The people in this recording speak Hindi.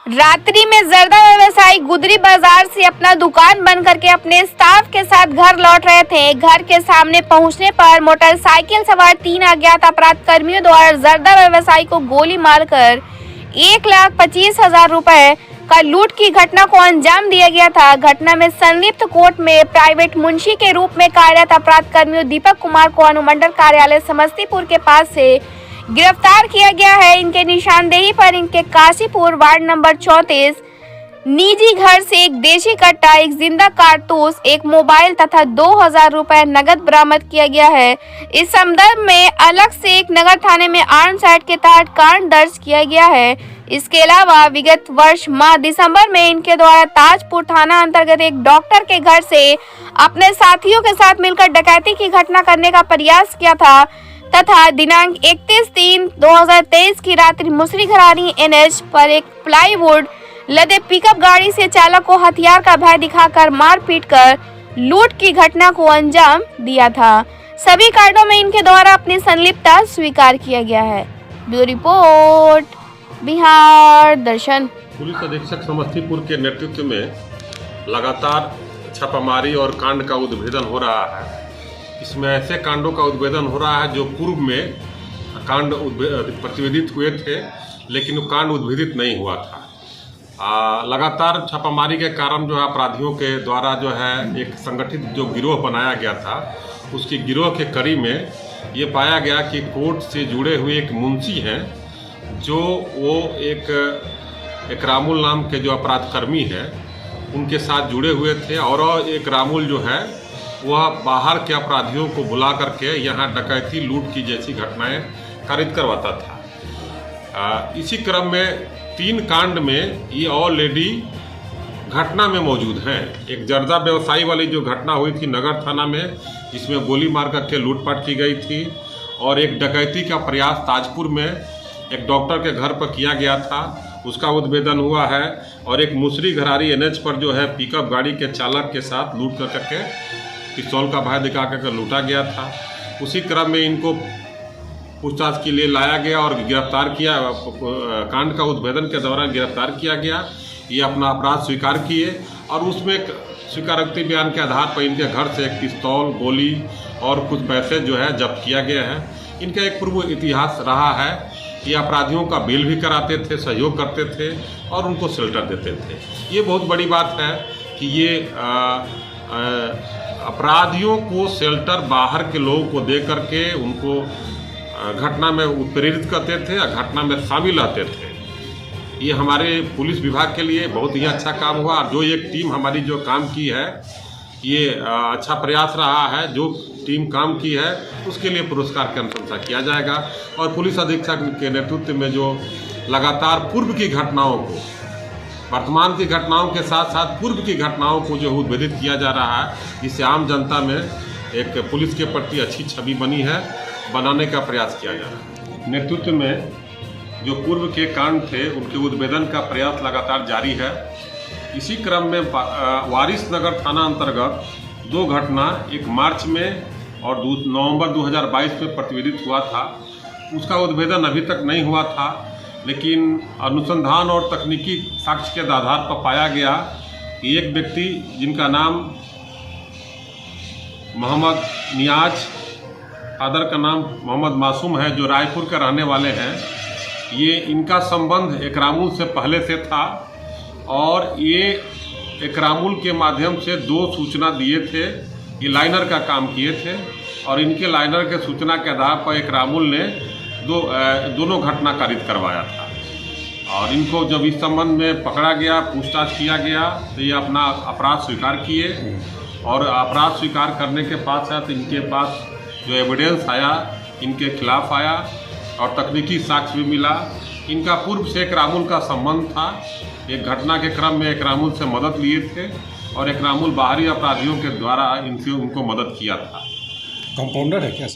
रात्रि में जर्दा व्यवसायी गुदरी बाजार से अपना दुकान बंद करके अपने स्टाफ के साथ घर लौट रहे थे। घर के सामने पहुंचने पर मोटरसाइकिल सवार 3 अज्ञात अपराध कर्मियों द्वारा जर्दा व्यवसायी को गोली मारकर 1,25,000 रुपए का लूट की घटना को अंजाम दिया गया था। घटना में संलिप्त कोर्ट में प्राइवेट मुंशी के रूप में कार्यरत अपराध कर्मियों दीपक कुमार को अनुमंडल कार्यालय समस्तीपुर के पास से गिरफ्तार किया गया है। इनके निशानदेही पर इनके काशीपुर वार्ड नंबर 34 निजी घर से एक देशी कट्टा, एक जिंदा कारतूस, एक मोबाइल तथा 2,000 रुपए नगद बरामद किया गया है। इस संदर्भ में अलग से एक नगर थाने में आर्म्स एक्ट के तहत कांड दर्ज किया गया है। इसके अलावा विगत वर्ष माह दिसंबर में इनके द्वारा ताजपुर थाना अंतर्गत एक डॉक्टर के घर से अपने साथियों के साथ मिलकर डकैती की घटना करने का प्रयास किया था तथा दिनांक 31/3/2023 की रात्रि मुसरी घरानी NH पर एक प्लाईवुड लदे पिकअप गाड़ी से चालक को हथियार का भय दिखाकर मारपीट कर लूट की घटना को अंजाम दिया था। सभी कांडों में इनके द्वारा अपनी संलिप्तता स्वीकार किया गया है। ब्यूरो रिपोर्ट, बिहार दर्शन। पुलिस अधीक्षक समस्तीपुर के नेतृत्व में लगातार छापामारी और कांड का उद्भेदन हो रहा है। इसमें ऐसे कांडों का उद्भेदन हो रहा है जो पूर्व में कांड प्रतिवेदित हुए थे, लेकिन वो कांड उद्भेदित नहीं हुआ था। लगातार छापामारी के कारण जो है अपराधियों के द्वारा जो है एक संगठित जो गिरोह बनाया गया था, उसकी गिरोह के कड़ी में ये पाया गया कि कोर्ट से जुड़े हुए एक मुंशी हैं, जो वो एक रामुल नाम के जो अपराध कर्मी हैं उनके साथ जुड़े हुए थे। और एक रामुल जो है वह बाहर के अपराधियों को बुला करके यहाँ डकैती, लूट की जैसी घटनाएं कारित करवाता था। इसी क्रम में 3 कांड में ये ऑलरेडी घटना में मौजूद हैं। एक जर्दा व्यवसायी वाली जो घटना हुई थी नगर थाना में, जिसमें गोली मार करके लूटपाट की गई थी, और एक डकैती का प्रयास ताजपुर में एक डॉक्टर के घर पर किया गया था, उसका उद्भेदन हुआ है। और एक मुसरी घरारी NH पर जो है पिकअप गाड़ी के चालक के साथ लूट करके पिस्तौल का भय दिखा कर लूटा गया था। उसी क्रम में इनको पूछताछ के लिए लाया गया और गिरफ्तार किया। कांड का उद्भेदन के दौरान गिरफ्तार किया गया। ये अपना अपराध स्वीकार किए और उसमें स्वीकारोक्ति बयान के आधार पर इनके घर से एक पिस्तौल, गोली और कुछ पैसे जो है जब्त किया गया है। इनका एक पूर्व इतिहास रहा है। ये अपराधियों का बिल भी कराते थे, सहयोग करते थे और उनको शेल्टर देते थे। ये बहुत बड़ी बात है कि ये अपराधियों को शेल्टर बाहर के लोगों को दे करके उनको घटना में उत्प्रेरित करते थे और घटना में शामिल रहते थे। ये हमारे पुलिस विभाग के लिए बहुत ही अच्छा काम हुआ। जो एक टीम हमारी जो काम की है, ये अच्छा प्रयास रहा है। जो टीम काम की है उसके लिए पुरस्कार की अनुशंसा किया जाएगा। और पुलिस अधीक्षक के नेतृत्व में जो लगातार पूर्व की घटनाओं को, वर्तमान की घटनाओं के साथ साथ पूर्व की घटनाओं को जो उद्भेदित किया जा रहा है, जिससे आम जनता में एक पुलिस के प्रति अच्छी छवि बनी है, बनाने का प्रयास किया जा रहा है। नेतृत्व में जो पूर्व के कांड थे उनके उद्भेदन का प्रयास लगातार जारी है। इसी क्रम में वारिस नगर थाना अंतर्गत 2 घटना, एक मार्च में और नवंबर 2022 में प्रतिवेदित हुआ था। उसका उद्भेदन अभी तक नहीं हुआ था, लेकिन अनुसंधान और तकनीकी साक्ष्य के आधार पर पाया गया कि एक व्यक्ति जिनका नाम मोहम्मद नियाज, फादर का नाम मोहम्मद मासूम है, जो रायपुर के रहने वाले हैं, ये इनका संबंध एक रामुल से पहले से था और ये एक रामुल के माध्यम से 2 सूचना दिए थे। ये लाइनर का काम किए थे और इनके लाइनर के सूचना के आधार पर एक रामुल ने दोनों घटना कारित करवाया था। और इनको जब इस संबंध में पकड़ा गया, पूछताछ किया गया, तो ये अपना अपराध स्वीकार किए। और अपराध स्वीकार करने के साथ इनके पास जो एविडेंस आया इनके खिलाफ आया और तकनीकी साक्ष्य भी मिला। इनका पूर्व से एक रामुल का संबंध था। एक घटना के क्रम में एक रामुल से मदद लिए थे और एक रामुल बाहरी अपराधियों के द्वारा उनको मदद किया था। कंपाउंडर है क्या?